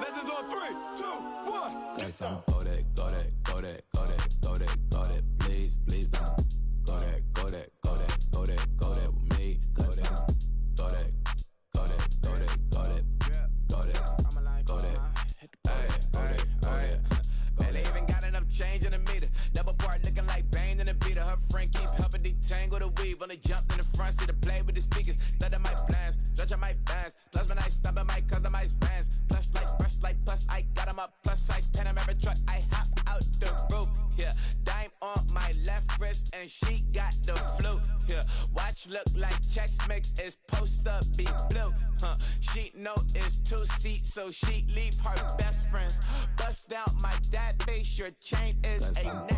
Legends on 3, 2, 1. Got some go that, go that, go that, go that, go that, go that. Please, please don't go that, go that, go that, go that, go that with me. Go that, go that, go that, go that, go that, go that, go that, go that. Man, they even got enough change in the meter. Double part looking like Bane in the beater. Her friend keep helping detangle the weave. Only jumped in the front seat to play with the speakers. Thought I might blast, judge I might pass. Plus when I stop at my customized vans. Plus like brush like plus I got them up. Plus size Panamera truck. I hop out the roof. Yeah, dime on my left wrist and she got the flu. Yeah, watch look like Chex Mix is supposed to be blue. She know it's 2 seats, so she leave her best friends. Bust down my dad face. Your chain is a neck.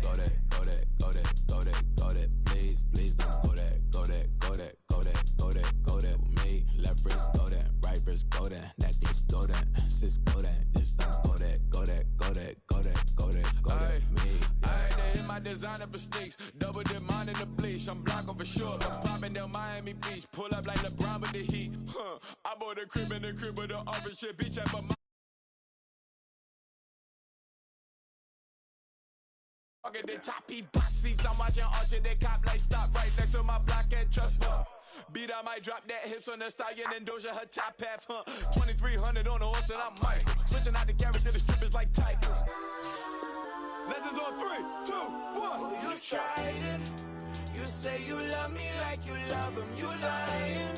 Go that, go that, go that, go that, go that. Please, please don't go that, go that, go that, go that, go that, go that with me. Left wrist go that, right wrist go that, necklace go that, sis go that. Just don't go that, go that, go that, go that, go that, go that with me. I had to hit my designer for sneaks. Double dip mine in the bleach. I'm blocking for sure. I'm popping down Miami Beach. Pull up like LeBron with the heat. I bought a crib in the crib with the orange shit. Beach at my at the top, he box seats. I'm watching Archer, they cop like stop right next to my block at Trust Fund. Beat, I might drop that hips on the stallion and Doja her top half, 2300 on the horse and I'm Mike. Switching out the character, the strippers like Tigers. Legends on 3, 2, 1. You tried it. You say you love me like you love him. You lying.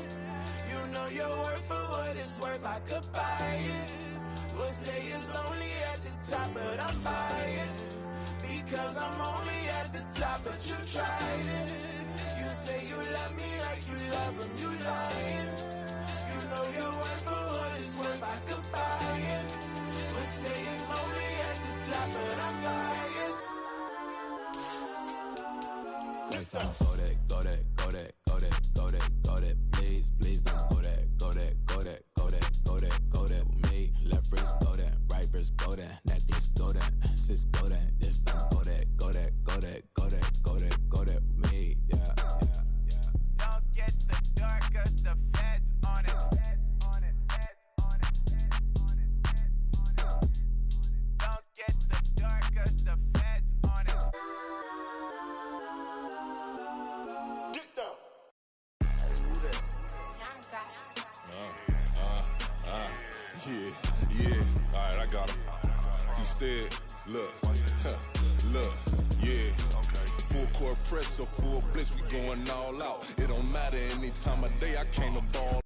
You know your worth for what it's worth. I could buy it. We'll say it's lonely at the top, but I'm biased. Because I'm only at the top, but you tried it. You say you love me like you love him, you lying. You know your worth for what it's worth, I could buy it. But say it's only at the top, but I'm biased. Got some go that, go that, go that, go that, go that, go that. Please, please don't go that, go that, go that, go that, go that, go that with me. Left wrist go that, right wrist go that, necklace go that, sis go that. Just don't go that, go that, go that, go that, go that, go that with me. Yeah, yeah, yeah. Don't get the dark, cause the feds on it. Don't get the dark, cause the feds on it. Get down. Yeah, alright, I got him. T-Stead, look, look, yeah. Full court press or full blitz, we going all out. It don't matter any time of day, I came to ball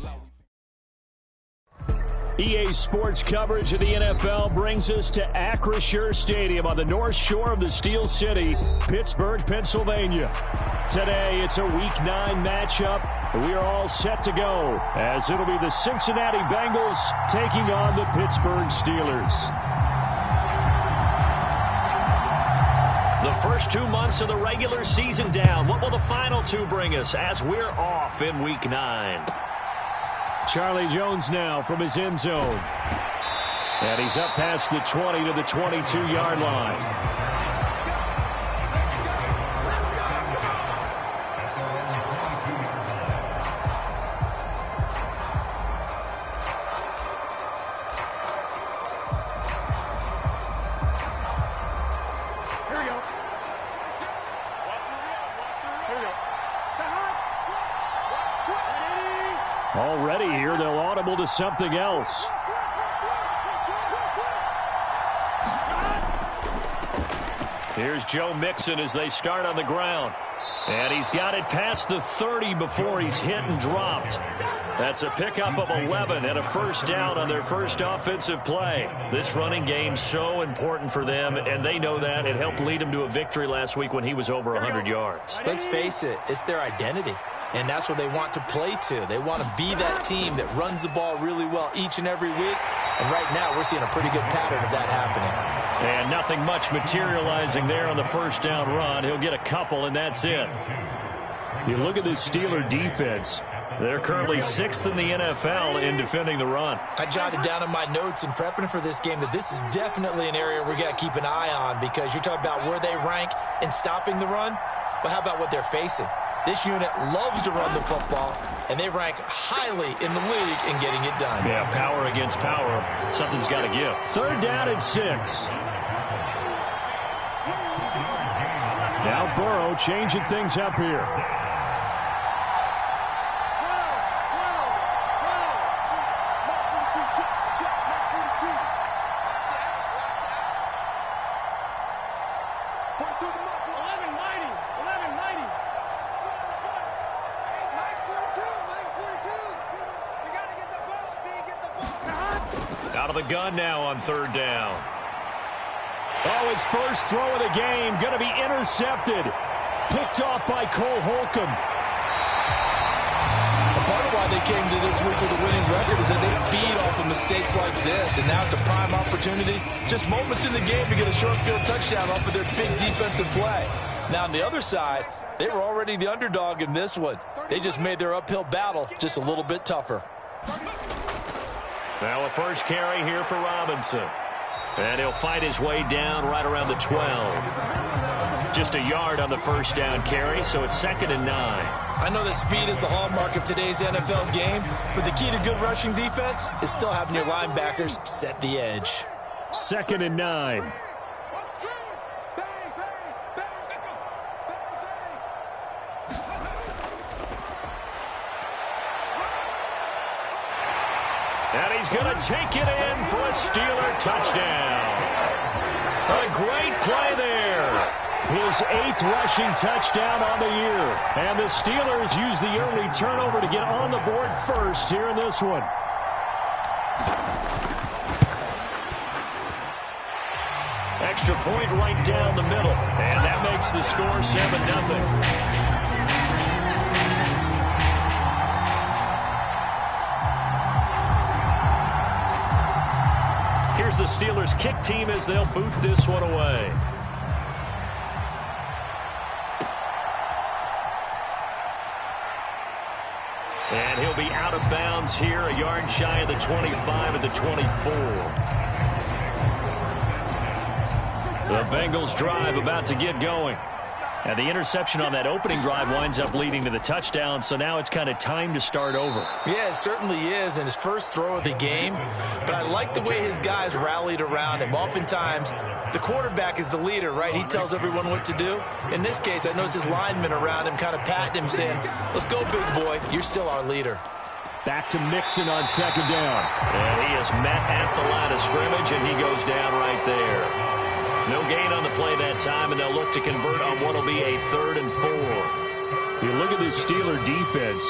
out. EA Sports coverage of the NFL brings us to Acrisure Stadium on the north shore of the Steel City, Pittsburgh, Pennsylvania. Today, it's a Week 9 matchup. We are all set to go, as it'll be the Cincinnati Bengals taking on the Pittsburgh Steelers. The first 2 months of the regular season down. What will the final 2 bring us as we're off in Week 9? Charlie Jones now from his end zone. And he's up past the 20 to the 22-yard line. Already here, they'll audible to something else. Here's Joe Mixon as they start on the ground. And he's got it past the 30 before he's hit and dropped. That's a pickup of 11 and a first down on their first offensive play. This running game's so important for them, and they know that. It helped lead them to a victory last week when he was over 100 yards. Let's face it, it's their identity. And that's what they want to play to. They want to be that team that runs the ball really well each and every week. And right now, we're seeing a pretty good pattern of that happening. And nothing much materializing there on the first down run. He'll get a couple, and that's it. You look at this Steeler defense. They're currently 6th in the NFL in defending the run. I jotted down in my notes in prepping for this game that this is definitely an area we got to keep an eye on, because you're talking about where they rank in stopping the run. But how about what they're facing? This unit loves to run the football, and they rank highly in the league in getting it done. Yeah, power against power. Something's got to give. 3rd down and 6. Now Burrow changing things up here. Out of the gun now on 3rd down. Oh, his first throw of the game going to be intercepted. Picked off by Cole Holcomb. Part of why they came to this week with a winning record is that they feed off of mistakes like this, and now it's a prime opportunity. Just moments in the game to get a short field touchdown off of their big defensive play. Now on the other side, they were already the underdog in this one. They just made their uphill battle just a little bit tougher. Now a first carry here for Robinson. And he'll fight his way down right around the 12. Just a yard on the first down carry, so it's 2nd and 9. I know that speed is the hallmark of today's NFL game, but the key to good rushing defense is still having your linebackers set the edge. 2nd and 9. And he's going to take it in for a Steeler touchdown. A great play there. His 8th rushing touchdown on the year. And the Steelers use the early turnover to get on the board first here in this one. Extra point right down the middle. And that makes the score 7-0. Here's the Steelers kick team as they'll boot this one away. And he'll be out of bounds here, a yard shy of the 25 at the 24. The Bengals drive about to get going. And the interception on that opening drive winds up leading to the touchdown, so now it's kind of time to start over. Yeah, it certainly is, and his first throw of the game. But I like the way his guys rallied around him. Oftentimes, the quarterback is the leader, right? He tells everyone what to do. In this case, I noticed his linemen around him kind of patting him, saying, let's go, big boy. You're still our leader. Back to Mixon on 2nd down. And he is met at the line of scrimmage, and he goes down right there. No gain on the play that time, and they'll look to convert on what will be a 3rd and 4. You look at this Steeler defense,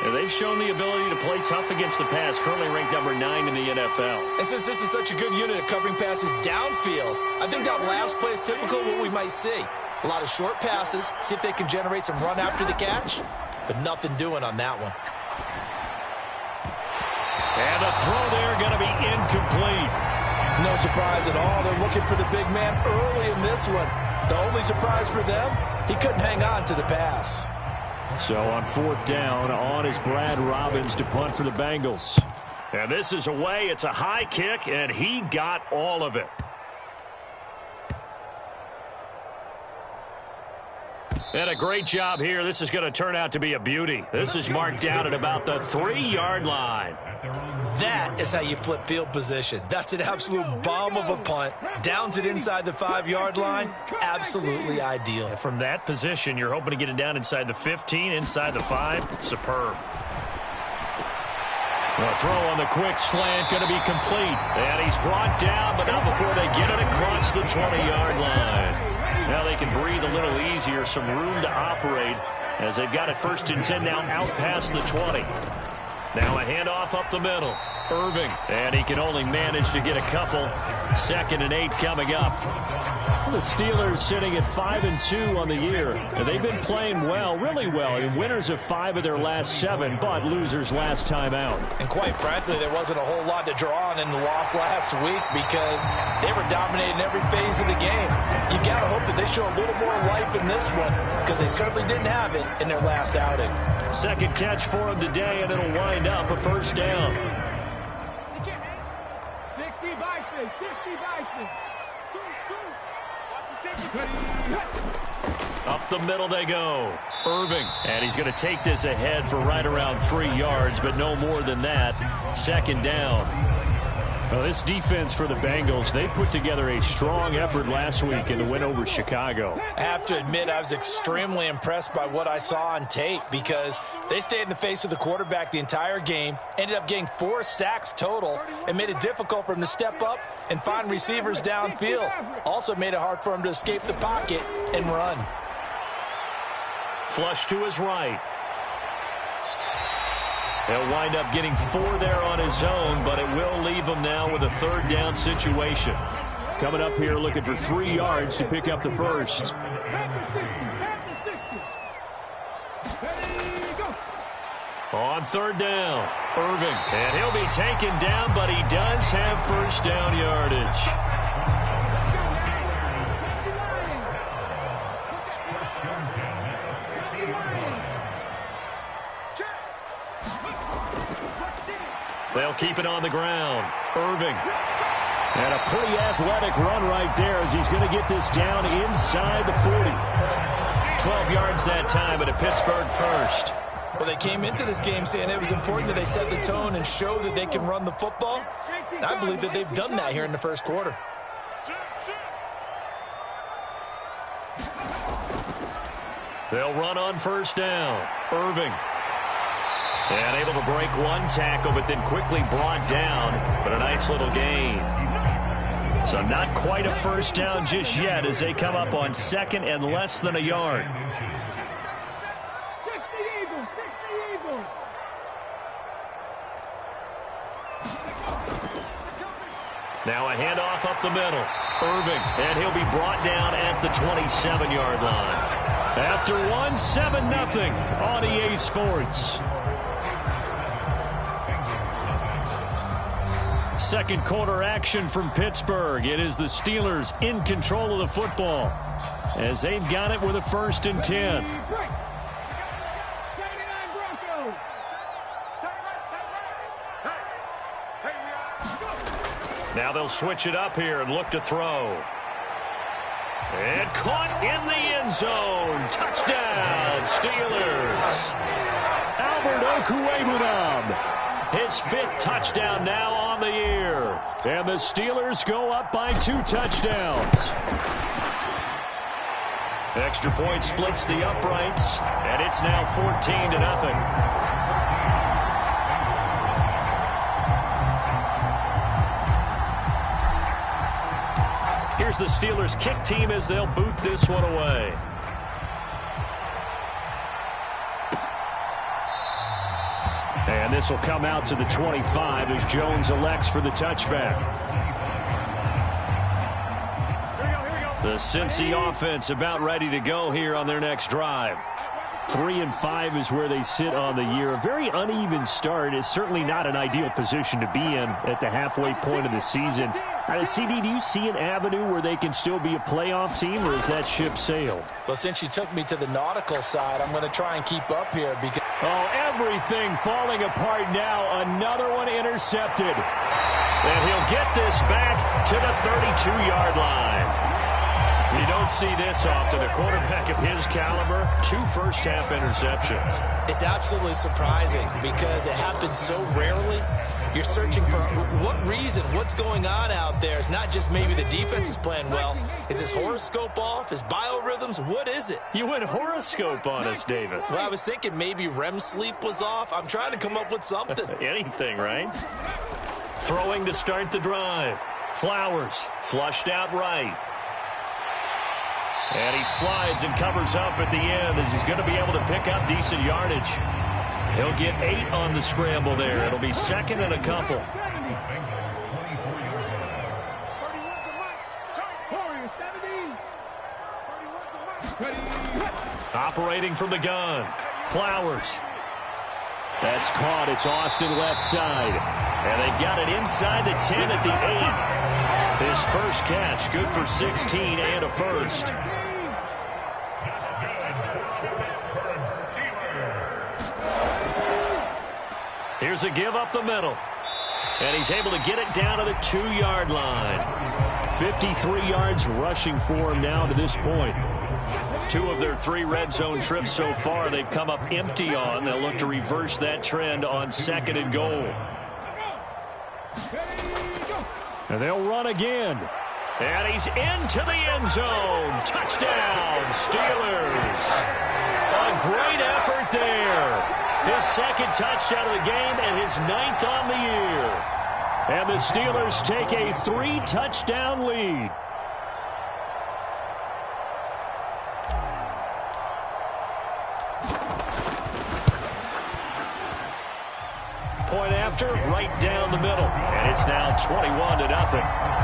and they've shown the ability to play tough against the pass, currently ranked number 9 in the NFL. And since this is such a good unit of covering passes downfield, I think that last play is typical of what we might see. A lot of short passes, see if they can generate some run after the catch, but nothing doing on that one. And the throw there going to be incomplete. No surprise at all. They're looking for the big man early in this one. The only surprise for them, he couldn't hang on to the pass. So on 4th down, on is Brad Robbins to punt for the Bengals. And this is away. It's a high kick, and he got all of it. And a great job here. This is going to turn out to be a beauty. This is marked down at about the 3-yard line. That is how you flip field position. That's an absolute bomb of a punt. Downs it inside the 5-yard line. Absolutely ideal. From that position, you're hoping to get it down inside the 15, inside the 5. Superb. The throw on the quick slant going to be complete. And he's brought down, but not before they get it across the 20-yard line. Now they can breathe a little easier, some room to operate as they've got it 1st and 10 now out past the 20. Now a handoff up the middle. Irving, and he can only manage to get a couple. 2nd and 8 coming up. The Steelers sitting at 5-2 on the year. And they've been playing well, really well. And winners of 5 of their last 7, but losers last time out. And quite frankly, there wasn't a whole lot to draw on in the loss last week because they were dominating every phase of the game. You got to hope that they show a little more life in this one because they certainly didn't have it in their last outing. 2nd catch for him today, and it'll wind up a 1st down. 60 Bison. Watch the 60. Up the middle they go. Irving. And he's going to take this ahead for right around 3 yards, but no more than that. Second down. Well, this defense for the Bengals, they put together a strong effort last week in the win over Chicago. I have to admit, I was extremely impressed by what I saw on tape because they stayed in the face of the quarterback the entire game, ended up getting 4 sacks total, and made it difficult for him to step up and find receivers downfield. Also made it hard for him to escape the pocket and run. Flush to his right. He'll wind up getting 4 there on his own, but it will leave him now with a 3rd down situation. Coming up here looking for 3 yards to pick up the first. On 3rd down, Irving. And he'll be taken down, but he does have first down yardage. They'll keep it on the ground. Irving. And a pretty athletic run right there as he's going to get this down inside the 40. 12 yards that time at a Pittsburgh first. Well, they came into this game saying it was important that they set the tone and show that they can run the football. And I believe that they've done that here in the first quarter. They'll run on first down. Irving. And able to break 1 tackle, but then quickly brought down. But a nice little gain. So not quite a first down just yet as they come up on 2nd and less than a yard. Now a handoff up the middle. Irving. And he'll be brought down at the 27-yard line. After 1, 7-0 on EA Sports. Second quarter action from Pittsburgh. It is the Steelers in control of the football as they've got it with a 1st and 10. Now they'll switch it up here and look to throw. And caught in the end zone. Touchdown, Steelers. Albert Okwuegbunam. His 5th touchdown now on the year. And the Steelers go up by 2 touchdowns. Extra point splits the uprights, and it's now 14-0. Here's the Steelers kick team as they'll boot this one away. And this will come out to the 25 as Jones elects for the touchback. The Cincy offense about ready to go here on their next drive. 3-5 is where they sit on the year. A very uneven start is certainly not an ideal position to be in at the halfway point of the season. CD, do you see an avenue where they can still be a playoff team, or is that ship sailed? Well, since you took me to the nautical side, I'm going to try and keep up here because... Oh, everything falling apart now. Another one intercepted. And he'll get this back to the 32-yard line. You don't see this often. A quarterback of his caliber, 2 first-half interceptions. It's absolutely surprising because it happens so rarely. You're searching for what reason, what's going on out there. It's not just maybe the defense is playing well. Is his horoscope off? His biorhythms? What is it? You went horoscope on us, Davis. Well, I was thinking maybe REM sleep was off. I'm trying to come up with something. Anything, right? Throwing to start the drive. Flowers flushed out right. And he slides and covers up at the end as he's going to be able to pick up decent yardage. He'll get 8 on the scramble there. It'll be 2nd and a couple. Operating from the gun. Flowers. That's caught. It's Austin left side. And they've got it inside the 10 at the 8. His first catch, good for 16 and a first. Here's a give up the middle. And he's able to get it down to the 2-yard line. 53 yards rushing for him now to this point. 2 of their 3 red zone trips so far, they've come up empty on. They'll look to reverse that trend on 2nd and goal. And they'll run again. And he's into the end zone. Touchdown, Steelers. A great effort there. His 2nd touchdown of the game and his 9th on the year. And the Steelers take a 3-touchdown lead. Point after, right down the middle. And it's now 21-0.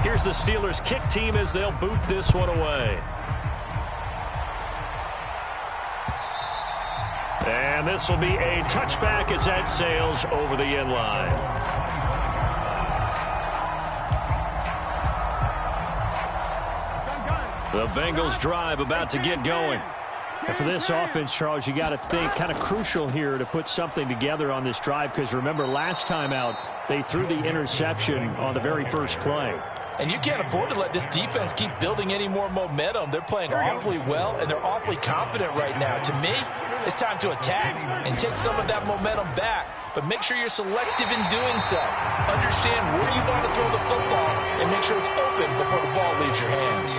Here's the Steelers kick team as they'll boot this one away. And this will be a touchback as that sails over the end line. The Bengals drive about to get going. And for this offense, Charles, you got to think kind of crucial here to put something together on this drive, because remember last time out they threw the interception on the very first play. And you can't afford to let this defense keep building any more momentum. They're playing awfully well, and they're awfully confident right now. To me, it's time to attack and take some of that momentum back. But make sure you're selective in doing so. Understand where you want to throw the football and make sure it's open before the ball leaves your hands.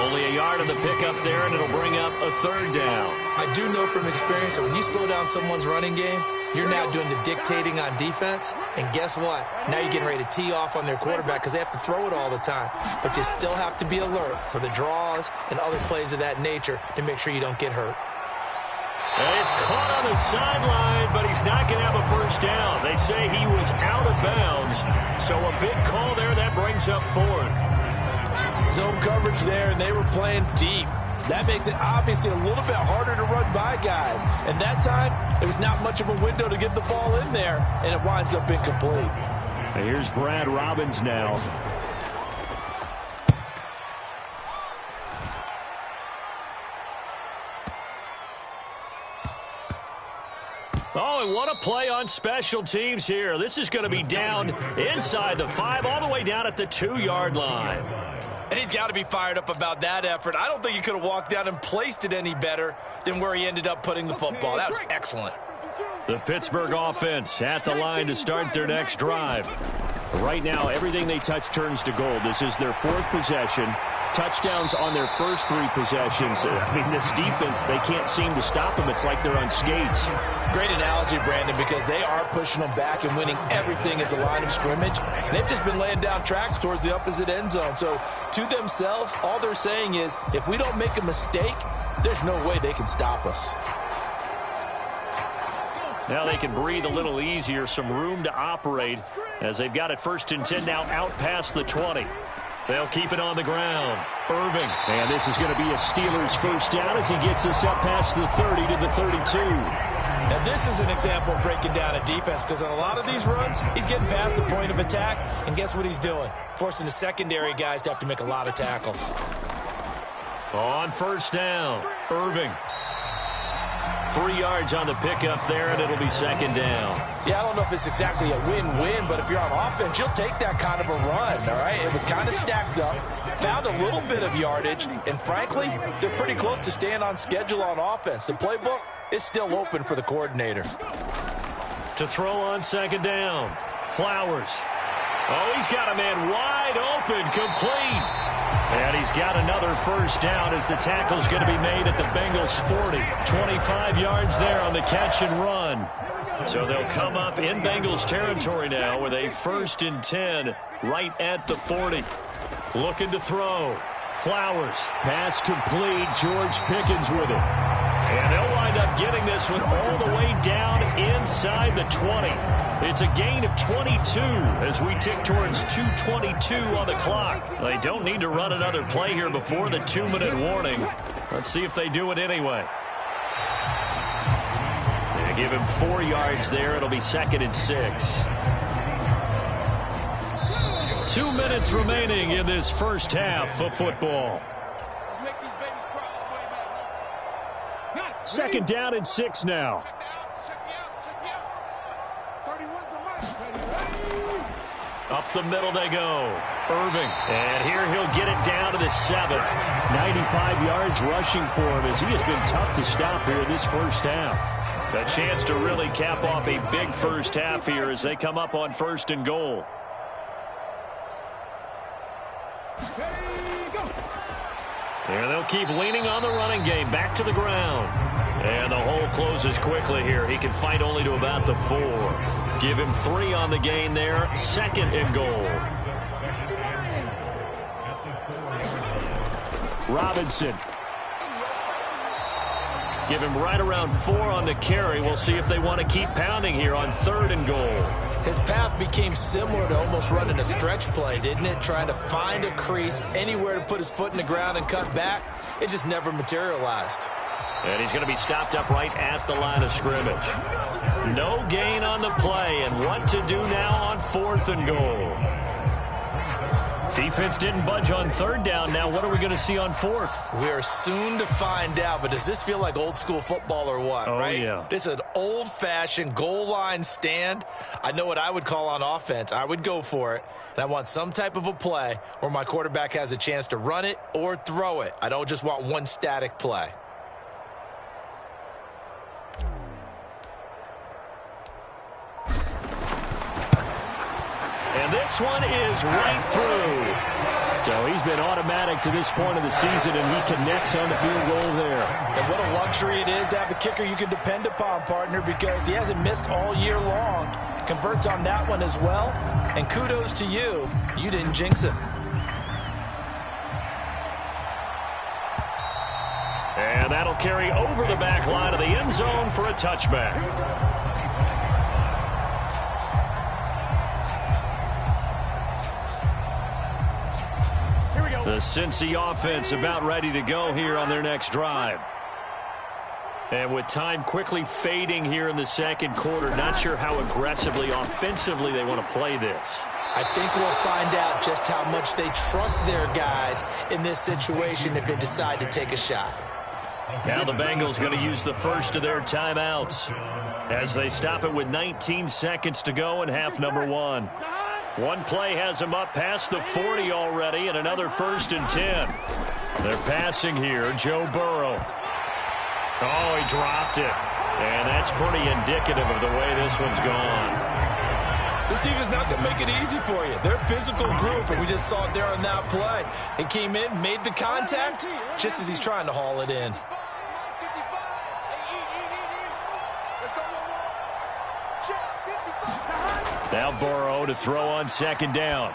Only a yard of the pickup there, and it'll bring up a 3rd down. I do know from experience that when you slow down someone's running game, you're now doing the dictating on defense, and guess what? Now you're getting ready to tee off on their quarterback because they have to throw it all the time. But you still have to be alert for the draws and other plays of that nature to make sure you don't get hurt. And he's caught on the sideline, but he's not going to have a 1st down. They say he was out of bounds, so a big call there that brings up 4th. Zone coverage there, and they were playing deep. That makes it obviously a little bit harder to run by guys. And that time, there was not much of a window to get the ball in there, and it winds up incomplete. And here's Brad Robbins now. Oh, and what a play on special teams here. This is going to be down inside the 5, all the way down at the 2-yard line. And he's got to be fired up about that effort. I don't think he could have walked down and placed it any better than where he ended up putting the football. That was excellent. The Pittsburgh offense at the line to start their next drive. Right now, everything they touch turns to gold. This is their 4th possession. Touchdowns on their first 3 possessions. I mean, this defense, they can't seem to stop them. It's like they're on skates. Great analogy, Brandon, because they are pushing them back and winning everything at the line of scrimmage. They've just been laying down tracks towards the opposite end zone. So to themselves, all they're saying is, if we don't make a mistake, there's no way they can stop us. Now they can breathe a little easier, some room to operate as they've got it 1st and 10 now out past the 20. They'll keep it on the ground. Irving. And this is going to be a Steelers 1st down as he gets us up past the 30 to the 32. And this is an example of breaking down a defense, because on a lot of these runs, he's getting past the point of attack, and guess what he's doing? Forcing the secondary guys to have to make a lot of tackles. On 1st down, Irving. 3 yards on the pickup there, and it'll be 2nd down. Yeah, I don't know if it's exactly a win-win, but if you're on offense, you'll take that kind of a run, all right? It was kind of stacked up, found a little bit of yardage, and frankly, they're pretty close to staying on schedule on offense. The playbook is still open for the coordinator. To throw on 2nd down, Flowers. Oh, he's got a man wide open, complete. And he's got another 1st down as the tackle's going to be made at the Bengals 40. 25 yards there on the catch and run. So they'll come up in Bengals territory now with a 1st and 10 right at the 40. Looking to throw. Flowers. Pass complete. George Pickens with it. And they'll wind up getting this one all the way down inside the 20. It's a gain of 22 as we tick towards 2:22 on the clock. They don't need to run another play here before the 2-minute warning. Let's see if they do it anyway. They give him 4 yards there. It'll be 2nd and 6. 2 minutes remaining in this first half of football. Second down and 6 now. Up the middle they go. Irving. And here he'll get it down to the 7. 95 yards rushing for him as he has been tough to stop here this first half. A chance to really cap off a big first half here as they come up on 1st and goal. And they'll keep leaning on the running game. Back to the ground. And the hole closes quickly here. He can fight only to about the 4. Give him 3 on the gain there. 2nd and goal. Robinson. Give him right around 4 on the carry. We'll see if they want to keep pounding here on 3rd and goal. His path became similar to almost running a stretch play, didn't it? Trying to find a crease, anywhere to put his foot in the ground and cut back. It just never materialized. And he's going to be stopped up right at the line of scrimmage. No gain on the play, and what to do now on 4th and goal. Defense didn't budge on 3rd down. Now what are we going to see on 4th? We are soon to find out, but does this feel like old school football or what, right? Yeah. This is an old-fashioned goal line stand. I know what I would call on offense. I would go for it, and I want some type of a play where my quarterback has a chance to run it or throw it. I don't just want one static play. And this one is right through. So he's been automatic to this point of the season, and he connects on the field goal there. And what a luxury it is to have a kicker you can depend upon, partner, because he hasn't missed all year long. Converts on that one as well. And kudos to you. You didn't jinx him. And that'll carry over the back line of the end zone for a touchback. The Cincy offense about ready to go here on their next drive. And with time quickly fading here in the 2nd quarter, not sure how aggressively, offensively they want to play this. I think we'll find out just how much they trust their guys in this situation if they decide to take a shot. Now the Bengals going to use the first of their timeouts as they stop it with 19 seconds to go in half number 1. One play has him up past the 40 already, and another 1st and 10. They're passing here. Joe Burrow. Oh, he dropped it. And that's pretty indicative of the way this one's gone. This team is not going to make it easy for you. They're a physical group, and we just saw it there on that play. He came in, made the contact, just as he's trying to haul it in. Now Burrow to throw on 2nd down.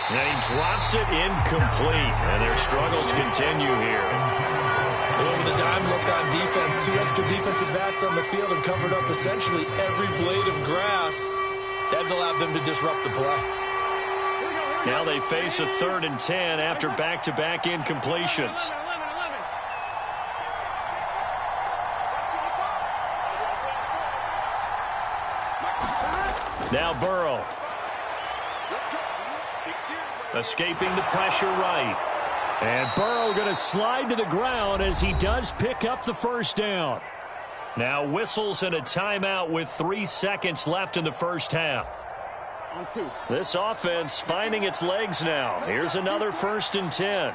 And he drops it incomplete. And their struggles continue here. Over the dime look on defense. 2 extra defensive backs on the field and covered up essentially every blade of grass. That allowed them to disrupt the play. Now they face a 3rd and 10 after back-to-back incompletions. Now Burrow. Escaping the pressure right. And Burrow going to slide to the ground as he does pick up the 1st down. Now whistles and a timeout with 3 seconds left in the first half. This offense finding its legs now. Here's another 1st and 10.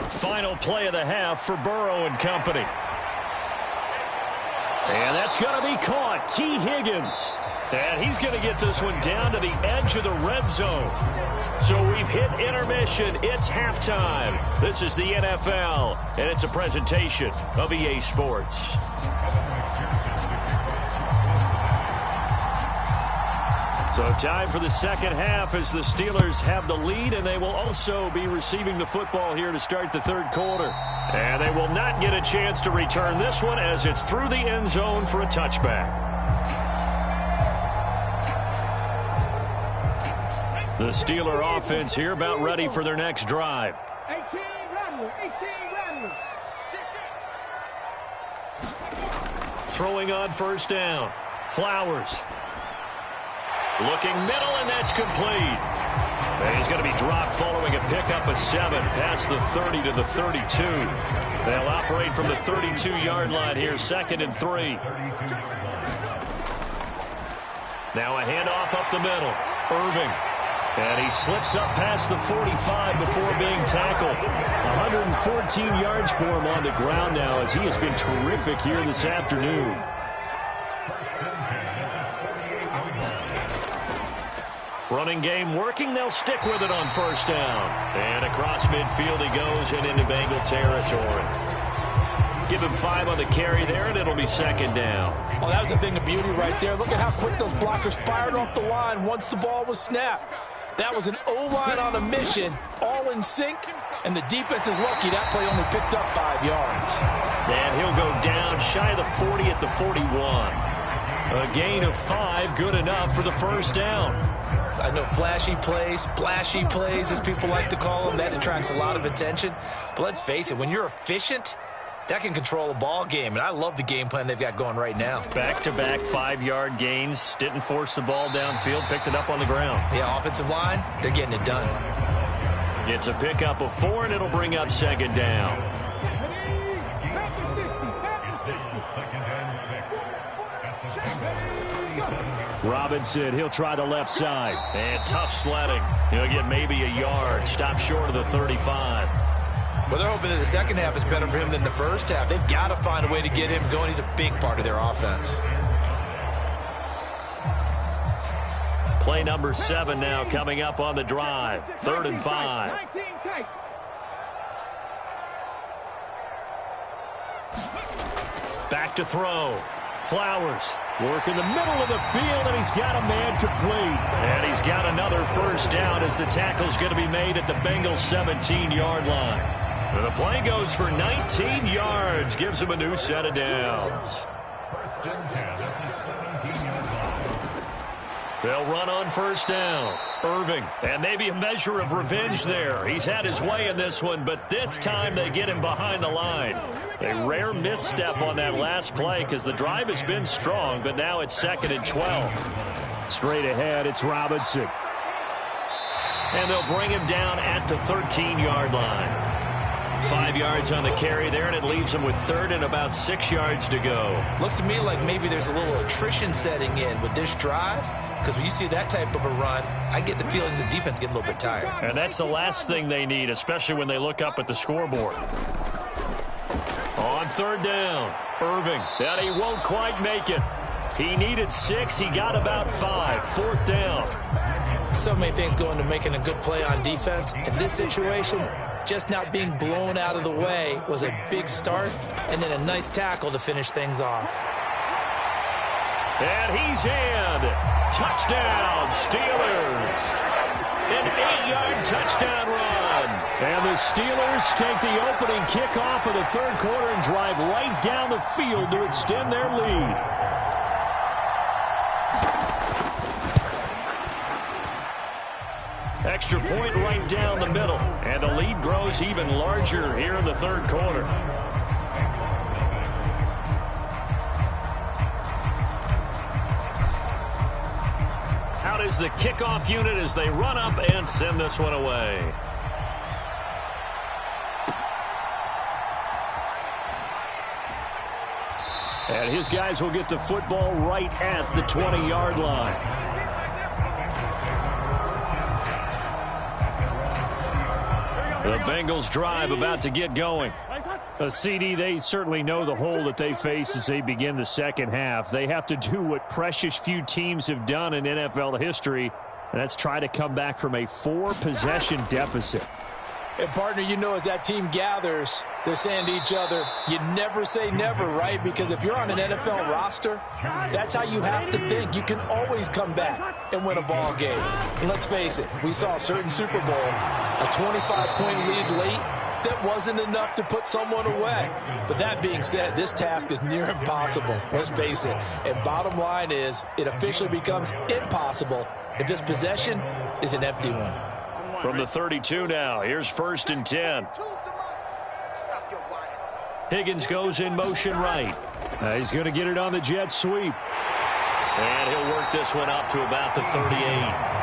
Final play of the half for Burrow and company. And that's going to be caught. T. Higgins. And he's going to get this one down to the edge of the red zone. So we've hit intermission. It's halftime. This is the NFL, and it's a presentation of EA Sports. So time for the second half as the Steelers have the lead, and they will also be receiving the football here to start the third quarter. And they will not get a chance to return this one as it's through the end zone for a touchback. The Steeler offense here about ready for their next drive. 18 Rattler. Throwing on first down. Flowers. Looking middle, and that's complete. And he's going to be dropped following a pickup of 7 past the 30 to the 32. They'll operate from the 32-yard line here, 2nd and 3. Now a handoff up the middle. Irving. And he slips up past the 45 before being tackled. 114 yards for him on the ground now as he has been terrific here this afternoon. Running game working. They'll stick with it on first down. And across midfield he goes and into Bengal territory. Give him 5 on the carry there, and it'll be 2nd down. Well, that was a thing of beauty right there. Look at how quick those blockers fired off the line once the ball was snapped. That was an O-line on a mission, all in sync, and the defense is lucky that play only picked up 5 yards. And he'll go down shy of the 40 at the 41. A gain of 5, good enough for the first down. I know flashy plays, splashy plays, as people like to call them, that attracts a lot of attention. But let's face it, when you're efficient, that can control a ball game, and I love the game plan they've got going right now. Back-to-back 5-yard gains. Didn't force the ball downfield. Picked it up on the ground. Yeah, offensive line, they're getting it done. It's a pickup of 4, and it'll bring up 2nd down. Robinson, he'll try the left side. And tough sledding. He'll get maybe a yard. Stop short of the 35. Well, they're hoping that the second half is better for him than the first half. They've got to find a way to get him going. He's a big part of their offense. Play number 7 now coming up on the drive. 3rd and 5. Back to throw. Flowers work in the middle of the field, and he's got a man complete. And he's got another first down as the tackle's going to be made at the Bengals 17-yard line. And the play goes for 19 yards, gives him a new set of downs. They'll run on first down. Irving, and maybe a measure of revenge there. He's had his way in this one, but this time they get him behind the line. A rare misstep on that last play because the drive has been strong, but now it's 2nd and 12. Straight ahead, it's Robinson. And they'll bring him down at the 13-yard line. 5 yards on the carry there, and it leaves him with 3rd and about 6 yards to go. Looks to me like maybe there's a little attrition setting in with this drive, because when you see that type of a run, I get the feeling the defense getting a little bit tired. And that's the last thing they need, especially when they look up at the scoreboard. On 3rd down, Irving, and he won't quite make it. He needed 6, he got about 5. 4th down. So many things go into making a good play on defense. In this situation, just not being blown out of the way was a big start, and then a nice tackle to finish things off. And he's in. Touchdown, Steelers. An 8-yard touchdown run. And the Steelers take the opening kickoff of the third quarter and drive right down the field to extend their lead. Extra point right down the middle. And the lead grows even larger here in the third quarter. Out is the kickoff unit as they run up and send this one away. And his guys will get the football right at the 20-yard line. The Bengals drive about to get going. CD, they certainly know the hole that they face as they begin the second half. They have to do what precious few teams have done in NFL history, and that's try to come back from a 4-possession deficit. And, partner, you know, as that team gathers, they're saying to each other, you never say never, right? Because if you're on an NFL roster, that's how you have to think. You can always come back and win a ball game. And let's face it, we saw a certain Super Bowl, a 25-point lead late, that wasn't enough to put someone away. But that being said, this task is near impossible. Let's face it. And bottom line is, it officially becomes impossible if this possession is an empty one. From the 32 now, here's 1st and 10. Higgins goes in motion right. He's going to get it on the jet sweep. And he'll work this one up to about the 38.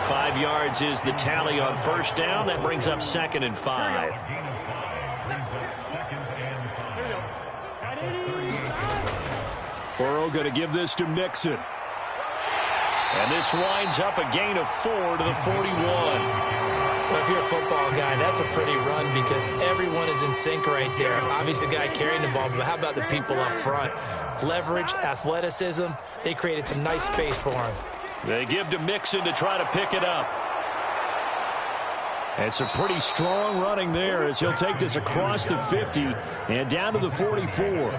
5 yards is the tally on 1st down. That brings up 2nd and 5. Burrow going to give this to Mixon. And this winds up a gain of 4 to the 41. Well, if you're a football guy, that's a pretty run because everyone is in sync right there. Obviously, the guy carrying the ball, but how about the people up front? Leverage, athleticism, they created some nice space for him. They give to Mixon to try to pick it up. And some pretty strong running there as he'll take this across the 50 and down to the 44.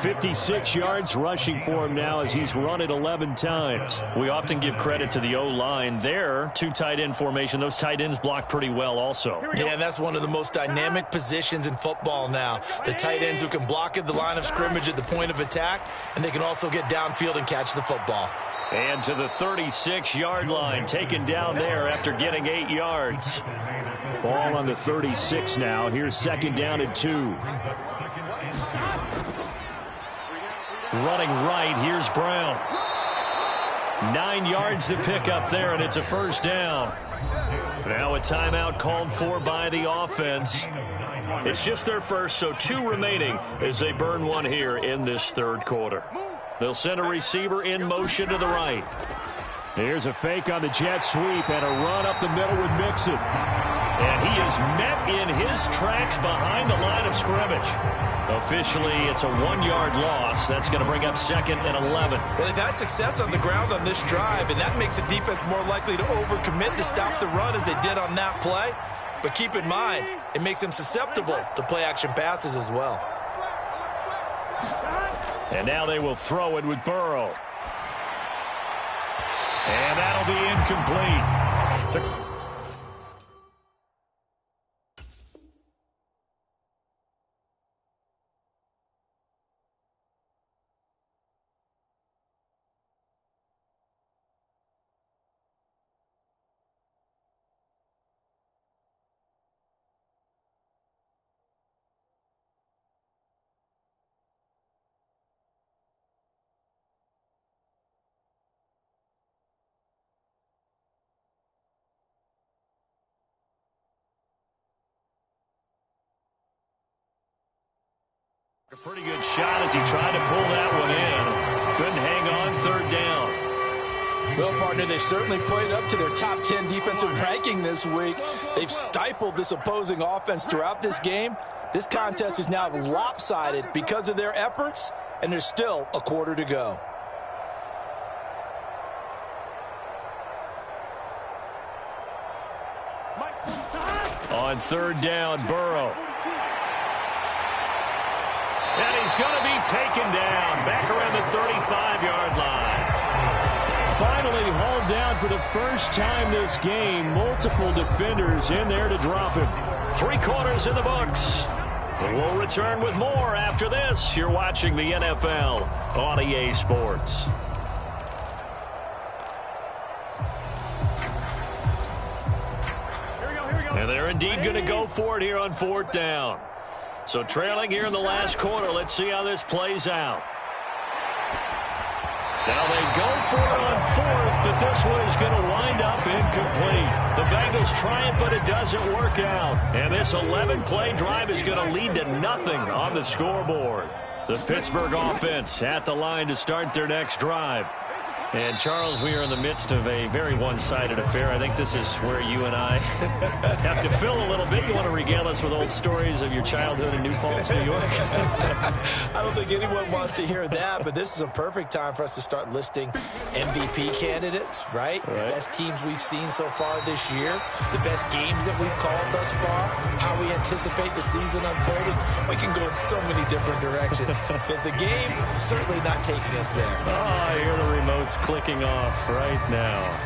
56 yards rushing for him now as he's run it 11 times. We often give credit to the O-line there. 2 tight end formation. Those tight ends block pretty well also. Yeah, and that's one of the most dynamic positions in football now. The tight ends who can block at the line of scrimmage at the point of attack, and they can also get downfield and catch the football. And to the 36-yard line, taken down there after getting 8 yards. Ball on the 36 now. Here's 2nd down and 2. Running right, here's Brown. 9 yards to pick up there, and it's a 1st down. Now a timeout called for by the offense. It's just their first, so 2 remaining as they burn one here in this 3rd quarter. They'll send a receiver in motion to the right. Here's a fake on the jet sweep and a run up the middle with Mixon. And he is met in his tracks behind the line of scrimmage. Officially, it's a 1-yard loss. That's going to bring up 2nd and 11. Well, they've had success on the ground on this drive, and that makes the defense more likely to overcommit to stop the run as they did on that play. But keep in mind, it makes them susceptible to play-action passes as well. And now they will throw it with Burrow. And that'll be incomplete. A pretty good shot as he tried to pull that one in. Couldn't hang on 3rd down. Well, partner, they've certainly played up to their top 10 defensive ranking this week. They've stifled this opposing offense throughout this game. This contest is now lopsided because of their efforts, and there's still a quarter to go. On 3rd down, Burrow. And he's going to be taken down back around the 35-yard line. Finally hauled down for the first time this game. Multiple defenders in there to drop him. 3 quarters in the books. We'll return with more after this. You're watching the NFL on EA Sports. And they're indeed going to go for it here on 4th down. So trailing here in the last quarter. Let's see how this plays out. Now they go for it on 4th, but this one is going to wind up incomplete. The Bengals try it, but it doesn't work out. And this 11-play drive is going to lead to nothing on the scoreboard. The Pittsburgh offense at the line to start their next drive. And, Charles, we are in the midst of a very one-sided affair. I think this is where you and I have to fill a little bit. You want to regale us with old stories of your childhood in New Paltz, New York? I don't think anyone wants to hear that, but this is a perfect time for us to start listing MVP candidates, right? The best teams we've seen so far this year, the best games that we've called thus far, how we anticipate the season unfolding. We can go in so many different directions because the game is certainly not taking us there. Oh, I hear the remotes clicking off right now.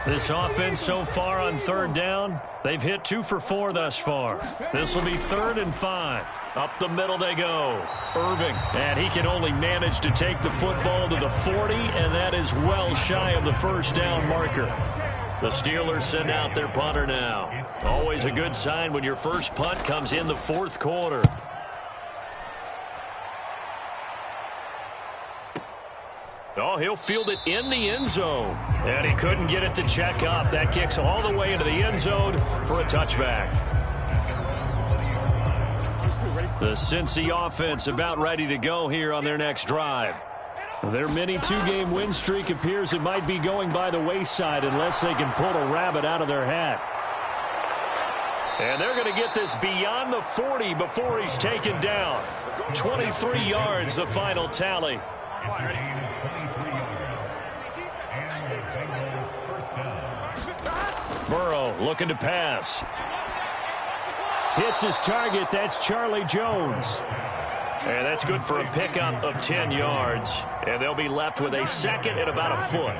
This offense so far on third down, they've hit 2 for 4 thus far. This will be 3rd and 5. Up the middle they go. Irving, and he can only manage to take the football to the 40, and that is well shy of the first down marker. The Steelers send out their punter now. Always a good sign when your first punt comes in the 4th quarter. Oh, he'll field it in the end zone. And he couldn't get it to check up. That kicks all the way into the end zone for a touchback. The Cincy offense about ready to go here on their next drive. Their mini 2-game win streak appears it might be going by the wayside unless they can pull a rabbit out of their hat. And they're going to get this beyond the 40 before he's taken down. 23 yards, the final tally. Burrow looking to pass. Hits his target. That's Charlie Jones. And that's good for a pickup of 10 yards. And they'll be left with a 2nd and about a foot.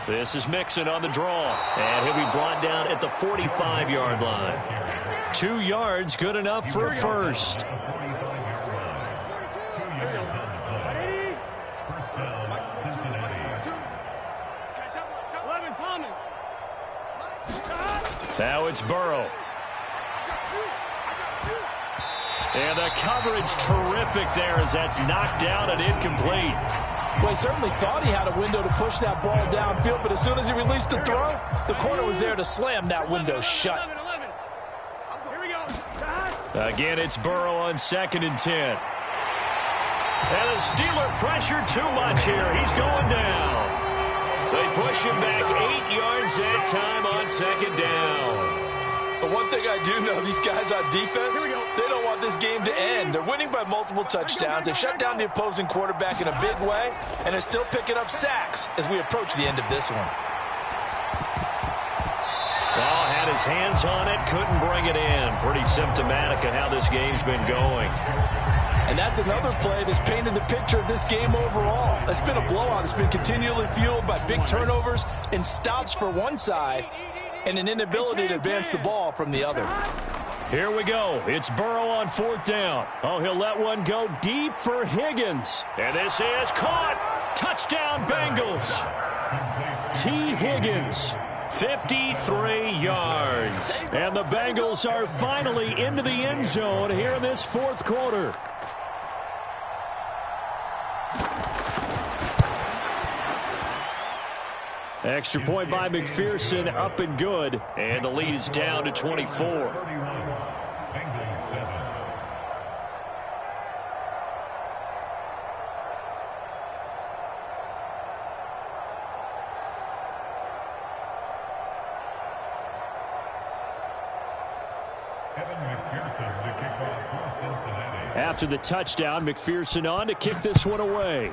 This is Mixon on the draw. And he'll be brought down at the 45-yard line. 2 yards, good enough for a first. Now it's Burrow. And the coverage terrific there as that's knocked down and incomplete. Well, he certainly thought he had a window to push that ball downfield, but as soon as he released the throw, the corner was there to slam that window shut. Again, it's Burrow on 2nd and 10. And the Steeler pressure too much here. He's going down. They push him back 8 yards that time on 2nd down. But one thing I do know, these guys on defense, they don't want this game to end. They're winning by multiple touchdowns. They've shut down the opposing quarterback in a big way, and they're still picking up sacks as we approach the end of this one. Well, had his hands on it, couldn't bring it in. Pretty symptomatic of how this game's been going. And that's another play that's painted the picture of this game overall. It's been a blowout. It's been continually fueled by big turnovers and stops for one side and an inability to advance the ball from the other. Here we go. It's Burrow on 4th down. Oh, he'll let one go deep for Higgins. And this is caught. Touchdown, Bengals. T. Higgins. 53 yards. And the Bengals are finally into the end zone here in this 4th quarter. Extra point by McPherson, up and good. And the lead is down to 24. After the touchdown, McPherson on to kick this one away.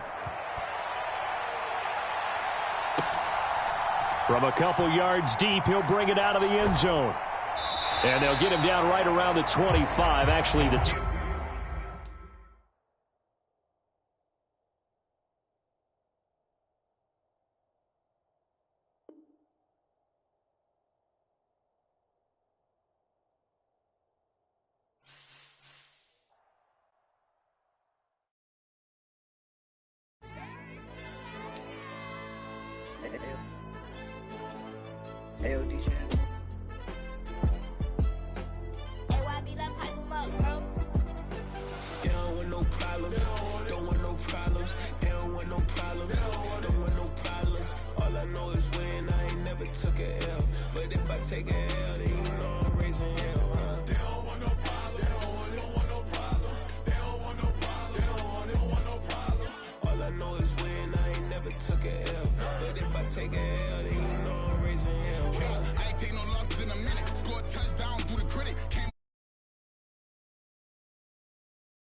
From a couple yards deep, he'll bring it out of the end zone. And they'll get him down right around the 25, actually the Take a L, then you know I'm raising hell. take a L,